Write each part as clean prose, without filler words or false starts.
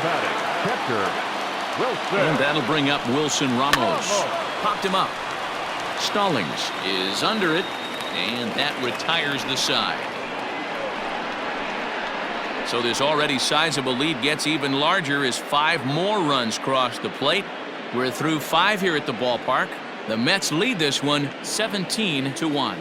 batting, catcher, Wilson. And that'll bring up Wilson Ramos. Popped him up. Stallings is under it, and that retires the side. So this already sizable lead gets even larger as 5 more runs cross the plate. We're through 5 here at the ballpark. The Mets lead this one 17-1.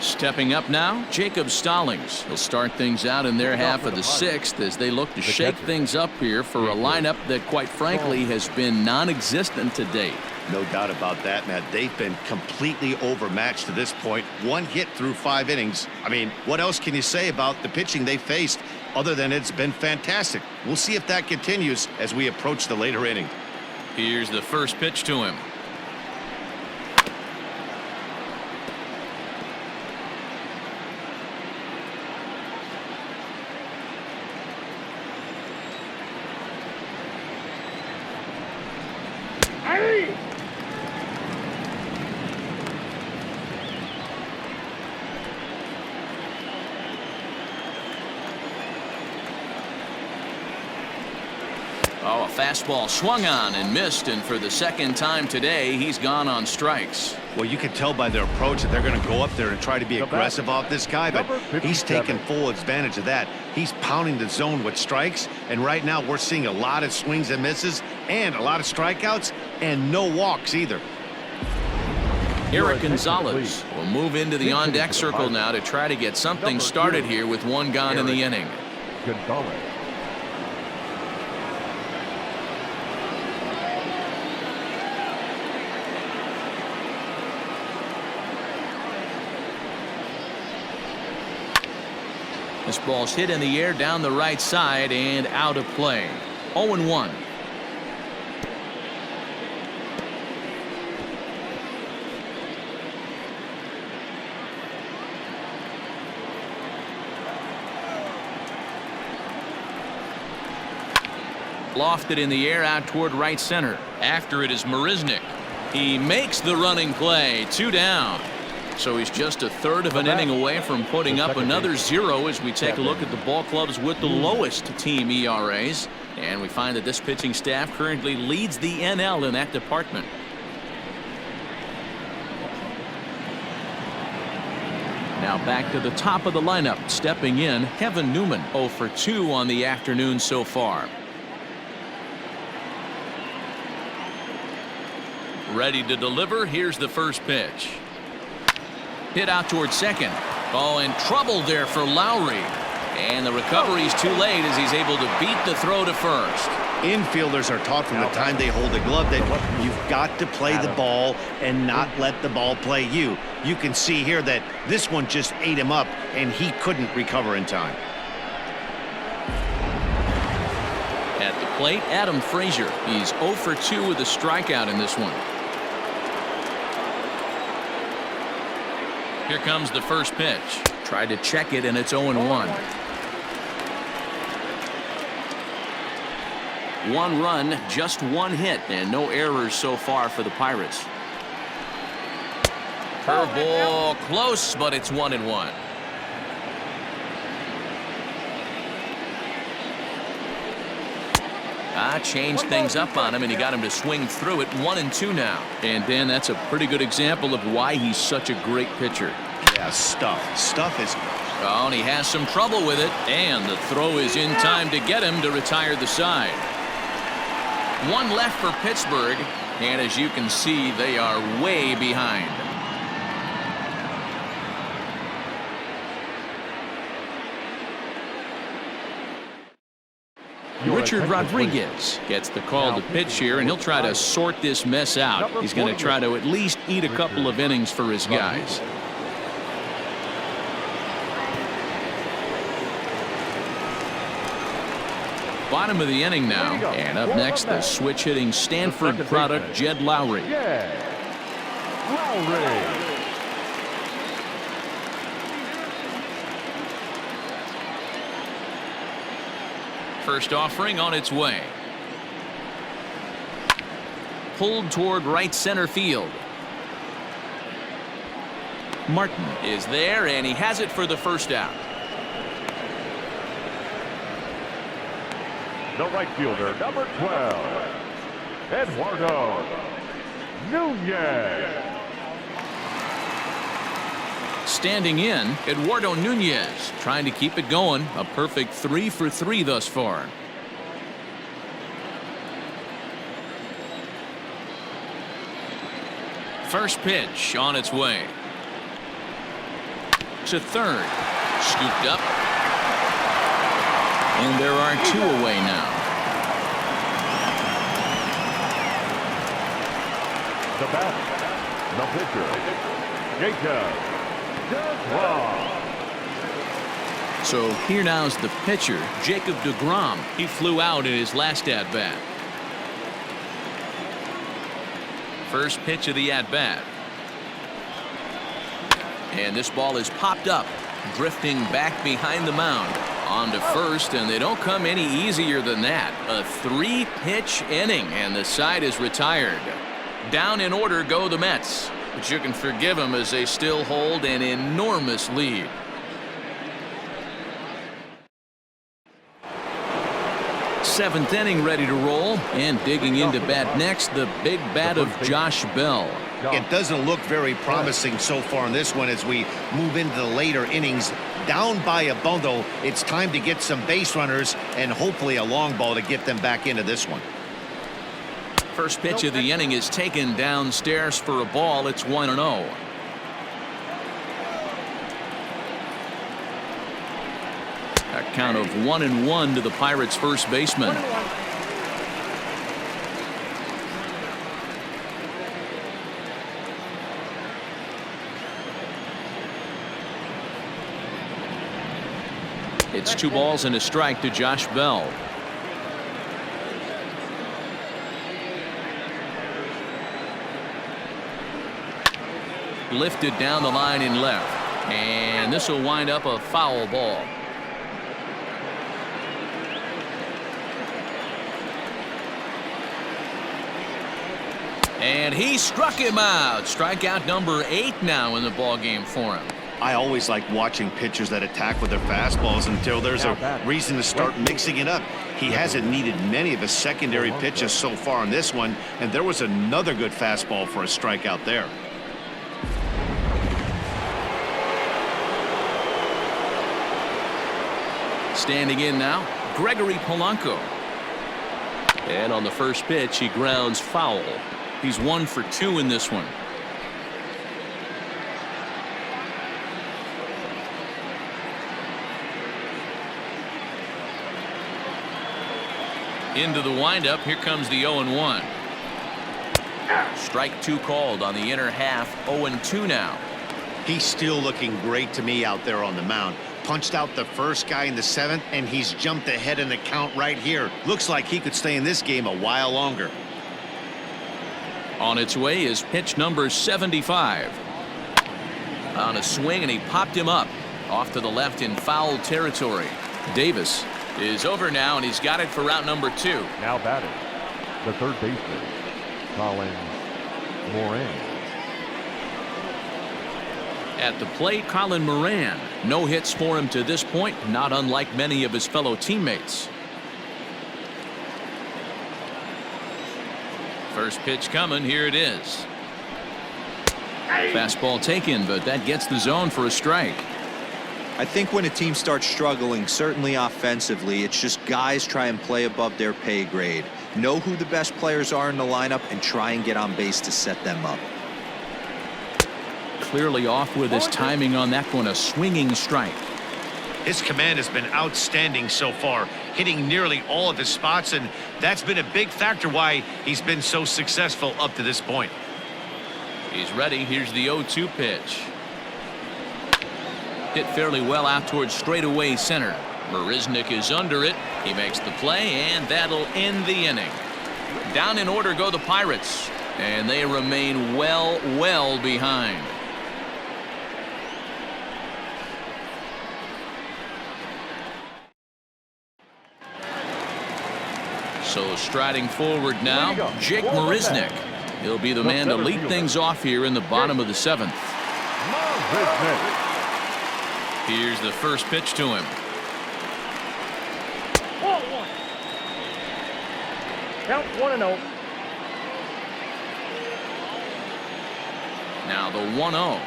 Stepping up now, Jacob Stallings. He'll start things out in their half of the 6th as they look to shake things up here for a lineup that, quite frankly, has been non-existent to date. No doubt about that, Matt. They've been completely overmatched to this point. 1 hit through 5 innings. I mean, what else can you say about the pitching they faced other than it's been fantastic? We'll see if that continues as we approach the later inning. Here's the first pitch to him. Oh, a fastball swung on and missed, and for the 2nd time today, he's gone on strikes. Well, you can tell by their approach that they're going to go up there and try to be aggressive off this guy, but he's taking full advantage of that. He's pounding the zone with strikes, and right now we're seeing a lot of swings and misses and a lot of strikeouts and no walks either. Eric Gonzalez will move into the on-deck circle now to try to get something started here with 1 gone in the inning. Gonzalez. This ball's hit in the air down the right side and out of play. 0-1. Lofted in the air out toward right center. After it is Marisnick. He makes the running play. 2 down. So he's just a third of an inning away from putting up another 0 as we take a look at the ball clubs with the lowest team ERAs. And we find that this pitching staff currently leads the NL in that department. Now back to the top of the lineup. Stepping in, Kevin Newman, 0 for 2 on the afternoon so far. Ready to deliver. Here's the first pitch. Hit out towards second. Oh, and trouble there for Lowry. And the recovery's too late as he's able to beat the throw to first. Infielders are taught from the time they hold the glove that you've got to play the ball and not let the ball play you. You can see here that this one just ate him up and he couldn't recover in time. At the plate, Adam Frazier. He's 0 for 2 with a strikeout in this one. Here comes the first pitch. Tried to check it, and it's 0-1. 1 run, just 1 hit, and no errors so far for the Pirates. Curveball close, but it's 1-1. Changed things up on him, and he got him to swing through it. 1-2 now. And Dan, that's a pretty good example of why he's such a great pitcher. Yeah, stuff is. Oh, and he has some trouble with it, and the throw is in time to get him to retire the side. 1 left for Pittsburgh, and as you can see, they are way behind. Richard Rodriguez gets the call to pitch here, and he'll try to sort this mess out. He's going to try to at least eat a couple of innings for his guys. Bottom of the inning now, and up next, the switch-hitting Stanford product, Jed Lowry. Lowry. First offering on its way. Pulled toward right center field. Martin is there, and he has it for the first out. The right fielder, number 12, Eduardo Nunez. Standing in, Eduardo Nunez trying to keep it going. A perfect 3 for 3 thus far. First pitch on its way. To third. Scooped up. And there are 2 away now. The batter, the pitcher, Jacob deGrom. So here now's the pitcher, Jacob deGrom. He flew out in his last at-bat. First pitch of the at-bat. And this ball is popped up, drifting back behind the mound. On to first, and they don't come any easier than that. A 3-pitch inning, and the side is retired. Down in order go the Mets, but you can forgive them as they still hold an enormous lead. Seventh inning ready to roll, and digging into bat next, the big bat of Josh Bell. It doesn't look very promising so far in this one as we move into the later innings. Down by a bundle, it's time to get some base runners and hopefully a long ball to get them back into this one. First pitch of the inning is taken downstairs for a ball. It's 1-0. A count of 1-1 to the Pirates' first baseman. It's 2 balls and a strike to Josh Bell. Lifted down the line in left, and this will wind up a foul ball. And he struck him out. Strikeout number 8 now in the ball game for him. I always like watching pitchers that attack with their fastballs until there's a reason to start mixing it up. He hasn't needed many of his secondary pitches so far in this one, and there was another good fastball for a strikeout there. Standing in now, Gregory Polanco. And on the first pitch, he grounds foul. He's 1 for 2 in this one. Into the windup. Here comes the 0-1. Strike 2 called on the inner half. 0-2 now. He's still looking great to me out there on the mound. Punched out the first guy in the 7th, and he's jumped ahead in the count right here. Looks like he could stay in this game a while longer. On its way is pitch number 75. On a swing, and he popped him up off to the left in foul territory. Davis is over now, and he's got it for route number 2. Now batting, the third baseman, Colin Moran. At the plate, Colin Moran. No hits for him to this point, not unlike many of his fellow teammates. First pitch coming. Here it is. Fastball taken, but that gets the zone for a strike. I think when a team starts struggling, certainly offensively, it's just guys try and play above their pay grade. Know who the best players are in the lineup and try and get on base to set them up. Clearly off with his timing on that one. A swinging strike. His command has been outstanding so far, hitting nearly all of his spots, and that's been a big factor why he's been so successful up to this point. He's ready. Here's the 0-2 pitch. Hit fairly well out towards straightaway center. Marisnick is under it. He makes the play, and that'll end the inning. Down in order go the Pirates, and they remain well behind. So striding forward now, Jake Marisnick. He'll be the man to lead things off here in the bottom of the 7th. Here's the first pitch to him. Count 1-0. Now the 1-0.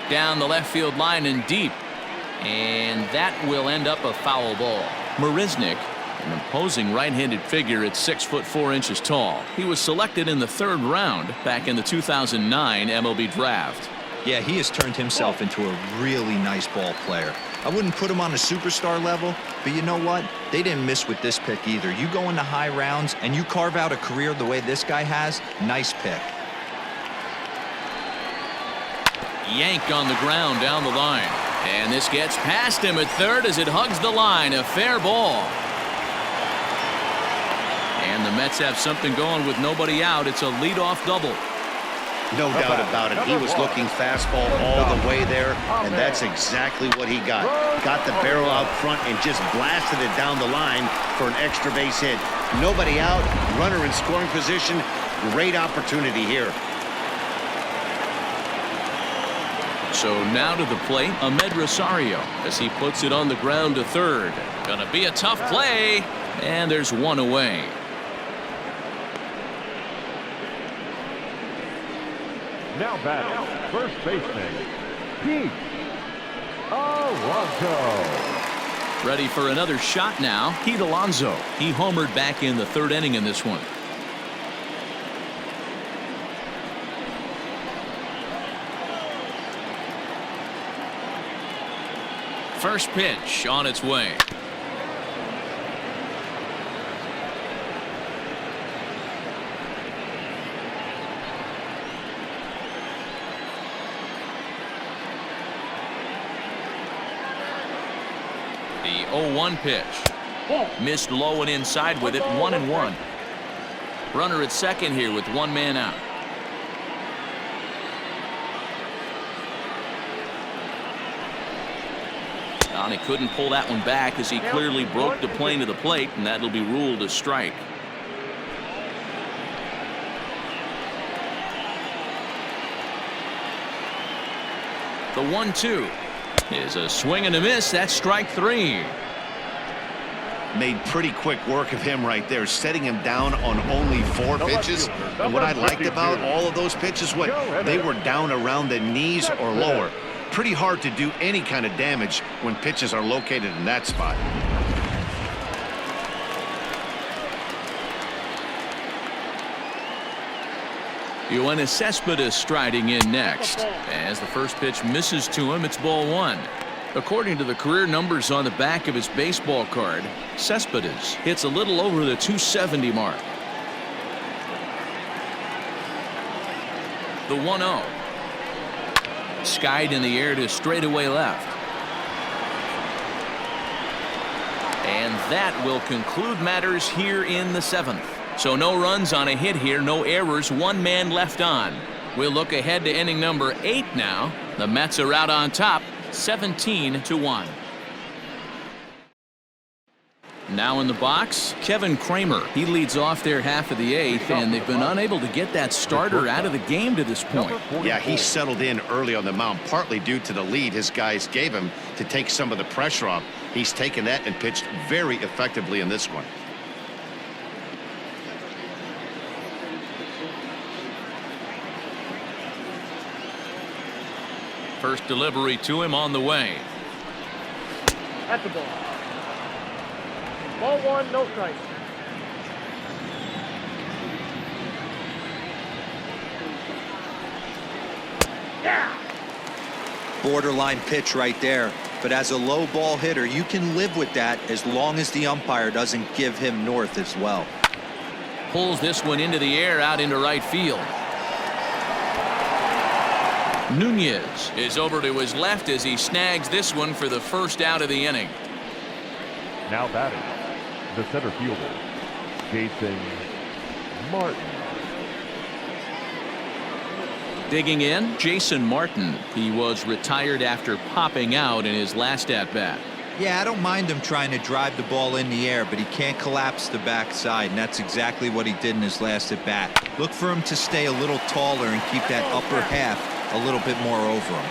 Down the left field line and deep. And that will end up a foul ball. Marisnick, an imposing right-handed figure at 6'4" tall. He was selected in the 3rd round back in the 2009 MLB draft. Yeah, he has turned himself into a really nice ball player. I wouldn't put him on a superstar level, but you know what? They didn't miss with this pick either. You go into high rounds and you carve out a career the way this guy has, nice pick. Yank on the ground down the line. And this gets past him at 3rd as it hugs the line. A fair ball. And the Mets have something going with nobody out. It's a leadoff double. No doubt about it. He was looking fastball all the way there, and that's exactly what he got. Got the barrel out front and just blasted it down the line for an extra base hit. Nobody out, runner in scoring position. Great opportunity here. So now to the plate, Ahmed Rosario as he puts it on the ground to 3rd. Gonna be a tough play, and there's one away. Now batting, first baseman, Pete Alonso. Ready for another shot now. Pete Alonso. He homered back in the 3rd inning in this one. First pitch on its way. The 0-1 pitch. Missed low and inside with it. 1-1. Runner at 2nd here with 1 man out. And he couldn't pull that one back as he clearly broke the plane of the plate, and that'll be ruled a strike. The 1-2 is a swing and a miss. That's strike 3. Made pretty quick work of him right there, setting him down on only 4 pitches. And what I liked about all of those pitches, they were down around the knees or lower. Pretty hard to do any kind of damage when pitches are located in that spot. Yoenis Cespedes striding in next. As the first pitch misses to him, it's ball 1. According to the career numbers on the back of his baseball card, Cespedes hits a little over the 270 mark. The 1-0. Skied in the air to straightaway left. And that will conclude matters here in the 7th. So no runs on a hit here, no errors, 1 man left on. We'll look ahead to inning number 8 now. The Mets are out on top, 17-1. Now in the box, Kevin Kramer. He leads off their half of the 8th, and they've been unable to get that starter out of the game to this point. Yeah, he settled in early on the mound, partly due to the lead his guys gave him to take some of the pressure off. He's taken that and pitched very effectively in this one. First delivery to him on the way. At the ball. Ball 1, no strike. Yeah. Borderline pitch right there. But as a low ball hitter, you can live with that as long as the umpire doesn't give him north as well. Pulls this one into the air out into right field. Nunez is over to his left as he snags this one for the first out of the inning. Now batting, the center fielder, Jason Martin. Digging in, Jason Martin. He was retired after popping out in his last at-bat. Yeah, I don't mind him trying to drive the ball in the air, but he can't collapse the backside, and that's exactly what he did in his last at-bat. Look for him to stay a little taller and keep that upper half a little bit more over him.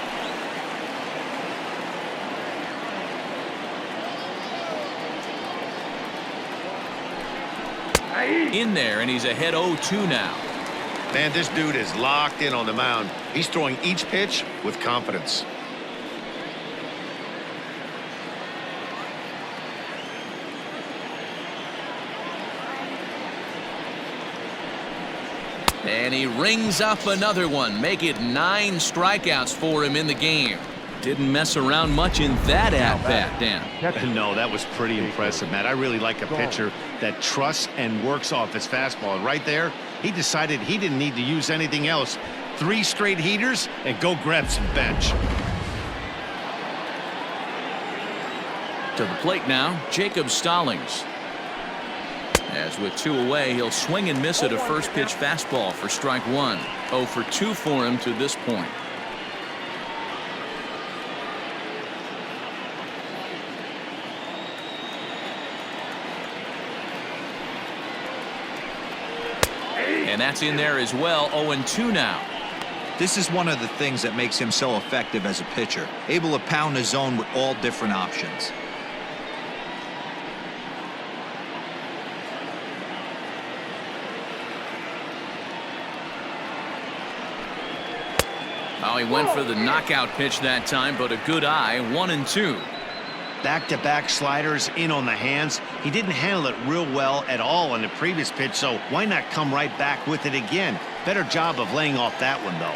In there, and he's ahead 0-2 now. Man, this dude is locked in on the mound. He's throwing each pitch with confidence. And he rings up another one. Make it 9 strikeouts for him in the game. Didn't mess around much in that at-bat, Dan. No, that was pretty impressive, Matt. I really like a pitcher that trusts and works off his fastball. And right there, he decided he didn't need to use anything else. 3 straight heaters and go grab some bench. To the plate now, Jacob Stallings. As with 2 away, he'll swing and miss at a first pitch fastball for strike 1. 0 for 2 for him to this point. And that's in there as well. 0-2 now. This is one of the things that makes him so effective as a pitcher, able to pound the zone with all different options. Oh, he went for the knockout pitch that time, but a good eye. 1-2. Back-to-back sliders in on the hands. He didn't handle it real well at all on the previous pitch, so why not come right back with it again? Better job of laying off that one, though.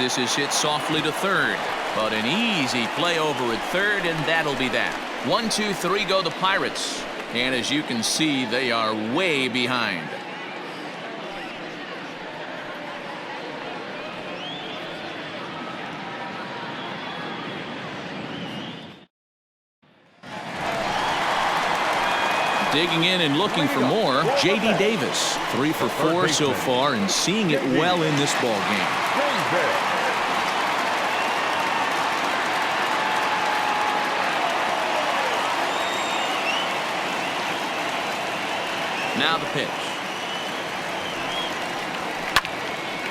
This is hit softly to third, but an easy play over at third, and that'll be that. 1, 2, 3 go the Pirates. And as you can see, they are way behind. Digging in and looking for more, J.D. Davis. 3 for 4 so far and seeing it well in this ball game. Now the pitch.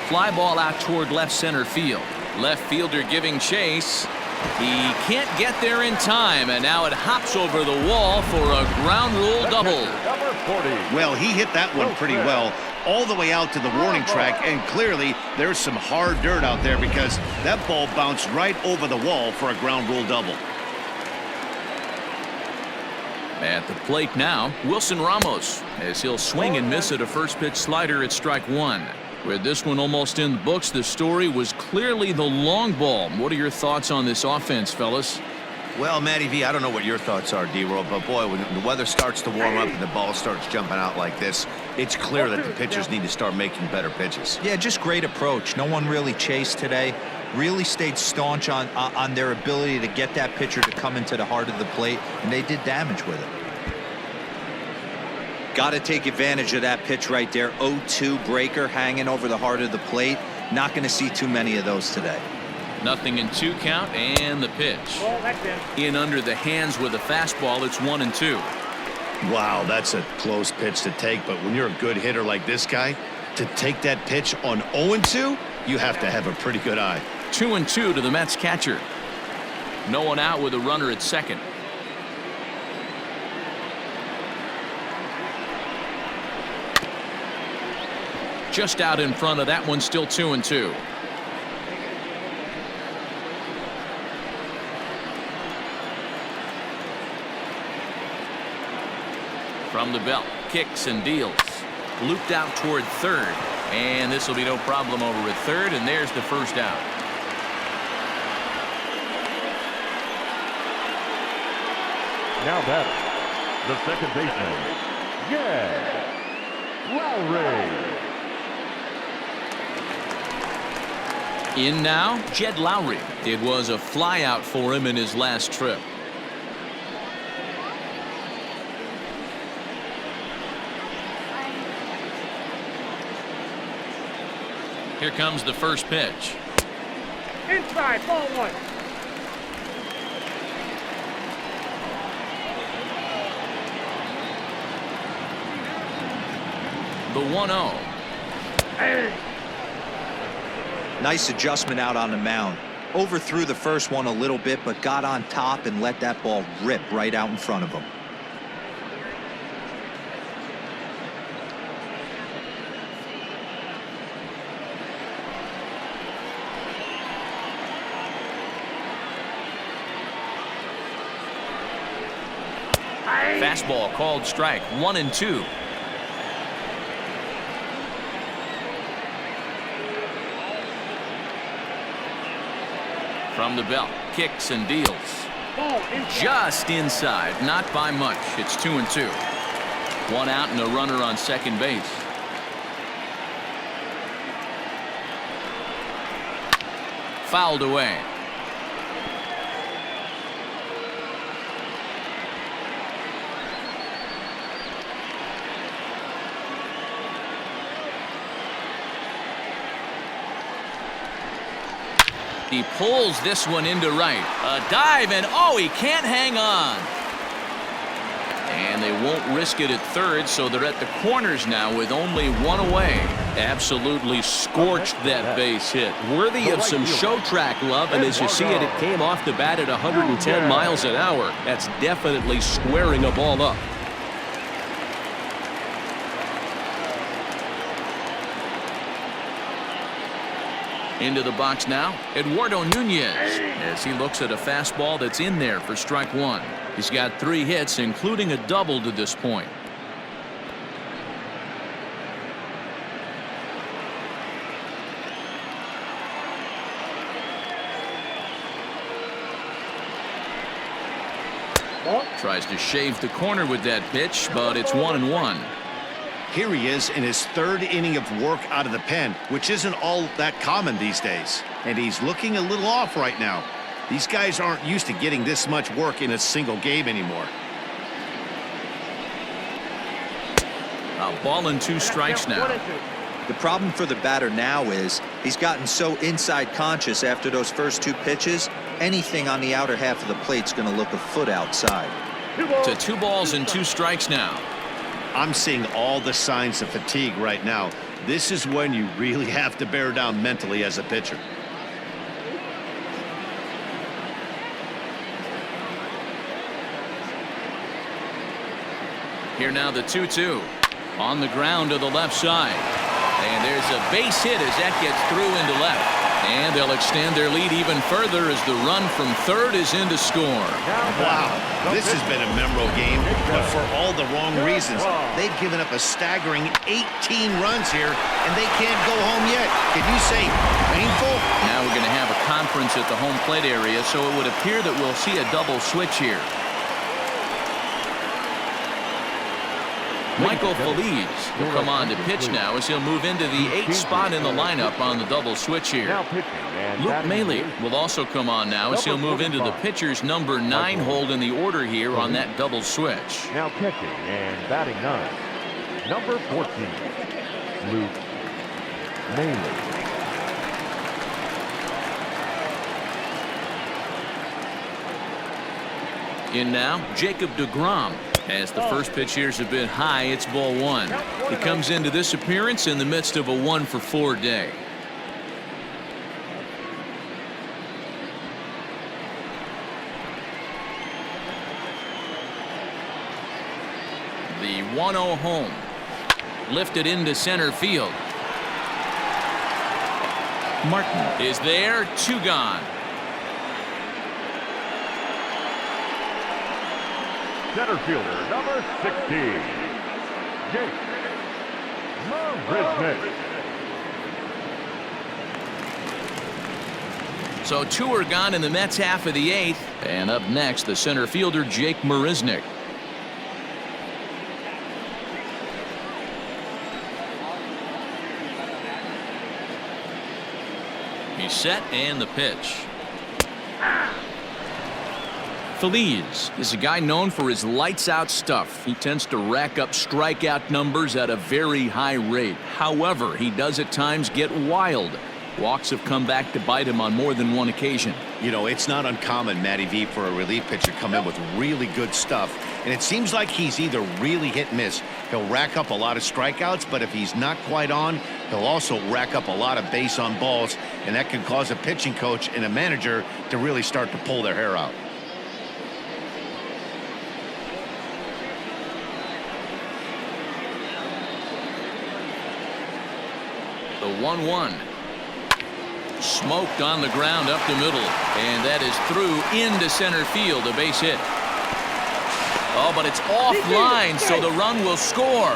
Fly ball out toward left center field. Left fielder giving chase. He can't get there in time, and now it hops over the wall for a ground rule double. Well, he hit that one pretty well all the way out to the warning track, and clearly there's some hard dirt out there because that ball bounced right over the wall for a ground rule double. At the plate now, Wilson Ramos, as he'll swing and miss at a first pitch slider at strike 1. With this one almost in the books, the story was clearly the long ball. What are your thoughts on this offense, fellas? Well, Matty V, I don't know what your thoughts are, D-Roll, but boy, when the weather starts to warm up and the ball starts jumping out like this, it's clear that the pitchers need to start making better pitches. Yeah, just great approach. No one really chased today. Really stayed staunch on their ability to get that pitcher to come into the heart of the plate, and they did damage with it. Got to take advantage of that pitch right there. 0-2 breaker hanging over the heart of the plate. Not going to see too many of those today. Nothing in 2 count, and the pitch. In under the hands with a fastball. It's 1-2. Wow, that's a close pitch to take, but when you're a good hitter like this guy, to take that pitch on 0-2, you have to have a pretty good eye. 2-2 to the Mets catcher. No one out with a runner at second. Just out in front of that one, still 2-2. From the belt, kicks and deals. Looped out toward third. And this will be no problem over at third, and there's the first out. Now batting, the second baseman, Lowry. In now, Jed Lowry. It was a flyout for him in his last trip. Here comes the first pitch. Inside, ball 1. The 1-0. Hey. Nice adjustment out on the mound. Overthrew the first one a little bit, but got on top and let that ball rip right out in front of him. Fastball called strike. 1-2. From the belt, kicks and deals. Just inside, not by much. It's 2-2. One out and a runner on second base. Fouled away. He pulls this one into right. A dive, and oh, he can't hang on. And they won't risk it at third, so they're at the corners now with only one away. Absolutely scorched that base hit. Worthy of some show track love, and as you see it, it came off the bat at 110 miles an hour. That's definitely squaring a ball up. Into the box now, Eduardo Nunez, as he looks at a fastball that's in there for strike one. He's got 3 hits, including a double to this point. Tries to shave the corner with that pitch, but it's 1-1. Here he is in his 3rd inning of work out of the pen, which isn't all that common these days. And he's looking a little off right now. These guys aren't used to getting this much work in a single game anymore. A ball and 2 strikes now. The problem for the batter now is he's gotten so inside conscious after those first 2 pitches. Anything on the outer half of the plate's going to look a foot outside. To 2 balls and 2 strikes now. I'm seeing all the signs of fatigue right now. This is when you really have to bear down mentally as a pitcher. Here now the 2-2. On the ground to the left side. And there's a base hit as that gets through into left. And they'll extend their lead even further as the run from third is in to score. Wow, this has been a memorable game, but for all the wrong reasons. They've given up a staggering 18 runs here, and they can't go home yet. Can you say painful? Now we're going to have a conference at the home plate area, so it would appear that we'll see a double switch here. Michael Feliz will come on to pitch now as he'll move into the 8th spot in the lineup on the double switch here. Luke Maile will also come on now as he'll move into the pitcher's number 9 hold in the order here on that double switch. Now pitching and batting 9, number 14, Luke Maile. In now, Jacob deGrom. As the first pitch here's a bit high, it's ball 1. He comes into this appearance in the midst of a 1-for-4 day. The 1-0 home. Lifted into center field. Martin is there, 2 gone. Center fielder, number 16, Jake Marisnick. So 2 are gone in the Mets half of the 8th. And up next, the center fielder, Jake Marisnick. He's set and the pitch. Feliz is a guy known for his lights-out stuff. He tends to rack up strikeout numbers at a very high rate. However, he does at times get wild. Walks have come back to bite him on more than one occasion. You know, it's not uncommon, Matty V, for a relief pitcher to come in with really good stuff. And it seems like he's either really hit and miss. He'll rack up a lot of strikeouts, but if he's not quite on, he'll also rack up a lot of base on balls. And that can cause a pitching coach and a manager to really start to pull their hair out. The 1-1. Smoked on the ground up the middle, and that is through into center field, a base hit. Oh, but it's offline, so the run will score.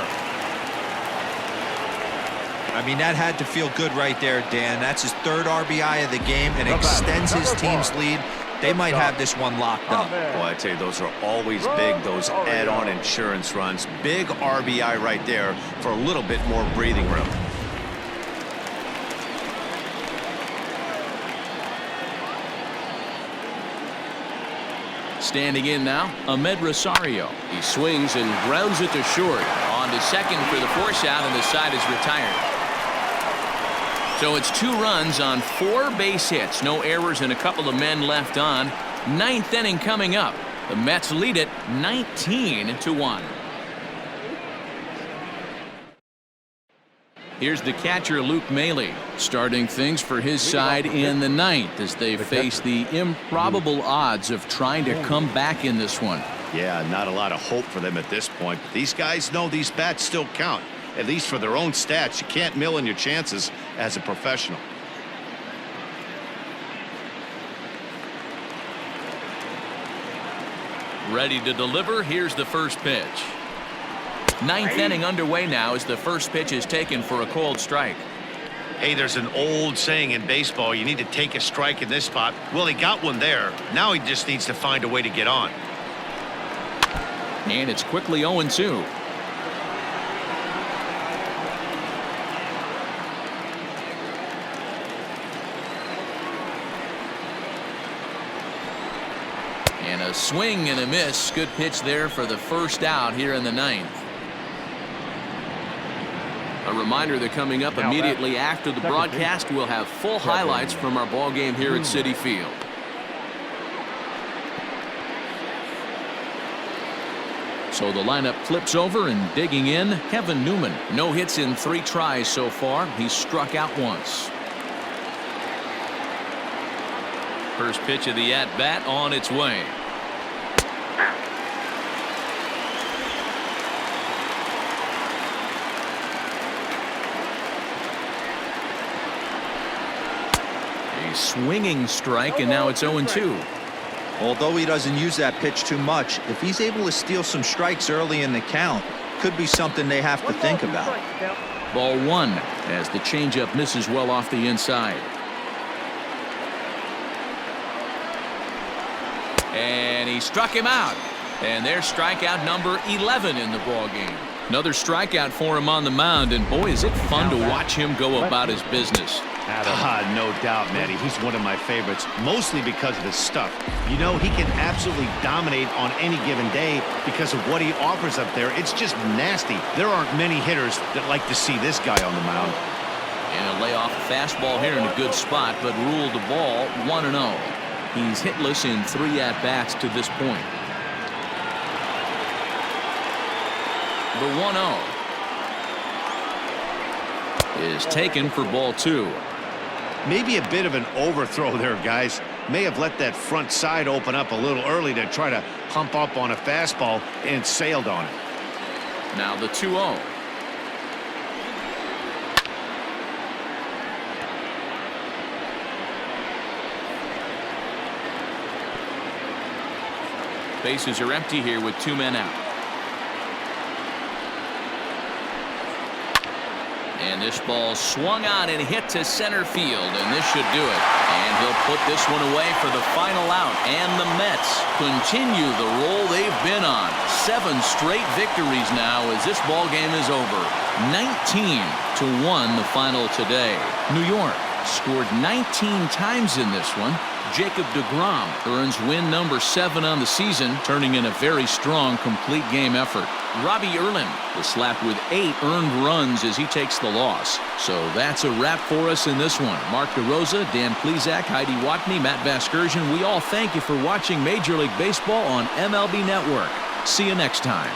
I mean, that had to feel good right there, Dan. That's his third RBI of the game and extends his team's lead. They might have this one locked up. Boy, I tell you, those are always big, those add-on insurance runs. Big RBI right there for a little bit more breathing room. Standing in now, Ahmed Rosario. He swings and grounds it to short. On to second for the force out, and the side is retired. So it's 2 runs on 4 base hits. No errors and a couple of men left on. 9th inning coming up. The Mets lead it 19-1. Here's the catcher, Luke Maile, starting things for his side in the 9th as they face the improbable odds of trying to come back in this one. Yeah, not a lot of hope for them at this point. But these guys know these bats still count, at least for their own stats. You can't mill in your chances as a professional. Ready to deliver. Here's the first pitch. 9th inning underway now as the first pitch is taken for a called strike. Hey, there's an old saying in baseball, you need to take a strike in this spot. Well, he got one there. Now he just needs to find a way to get on. And it's quickly 0-2. And a swing and a miss. Good pitch there for the first out here in the 9th. A reminder that coming up immediately after the broadcast, we'll have full highlights from our ball game here at Citi Field. So the lineup flips over, and digging in, Kevin Newman. No hits in 3 tries so far. He's struck out once. First pitch of the at-bat on its way. A swinging strike, and now it's 0-2. Although he doesn't use that pitch too much, if he's able to steal some strikes early in the count, could be something they have to think about. Ball 1 as the changeup misses well off the inside. And he struck him out. And there's strikeout number 11 in the ball game. Another strikeout for him on the mound, and boy, is it fun to watch him go about his business. No doubt, Matty. He's one of my favorites, mostly because of his stuff. You know, he can absolutely dominate on any given day because of what he offers up there. It's just nasty. There aren't many hitters that like to see this guy on the mound. And a layoff fastball here in a good spot, but ruled the ball 1-0. He's hitless in 3 at-bats to this point. The 1-0 is taken for ball 2. Maybe a bit of an overthrow there, guys. May have let that front side open up a little early to try to hump up on a fastball and sailed on it. Now the 2-0. Bases are empty here with 2 men out. And this ball swung on and hit to center field, and this should do it. And he'll put this one away for the final out. And the Mets continue the roll they've been on. 7 straight victories now as this ball game is over. 19-1 the final today. New York scored 19 times in this one. Jacob deGrom earns win number 7 on the season, turning in a very strong complete game effort. Robbie Erlin was slapped with 8 earned runs as he takes the loss. So that's a wrap for us in this one. Mark DeRosa, Dan Plesac, Heidi Watney, Matt Vasgersian, we all thank you for watching Major League Baseball on MLB Network. See you next time.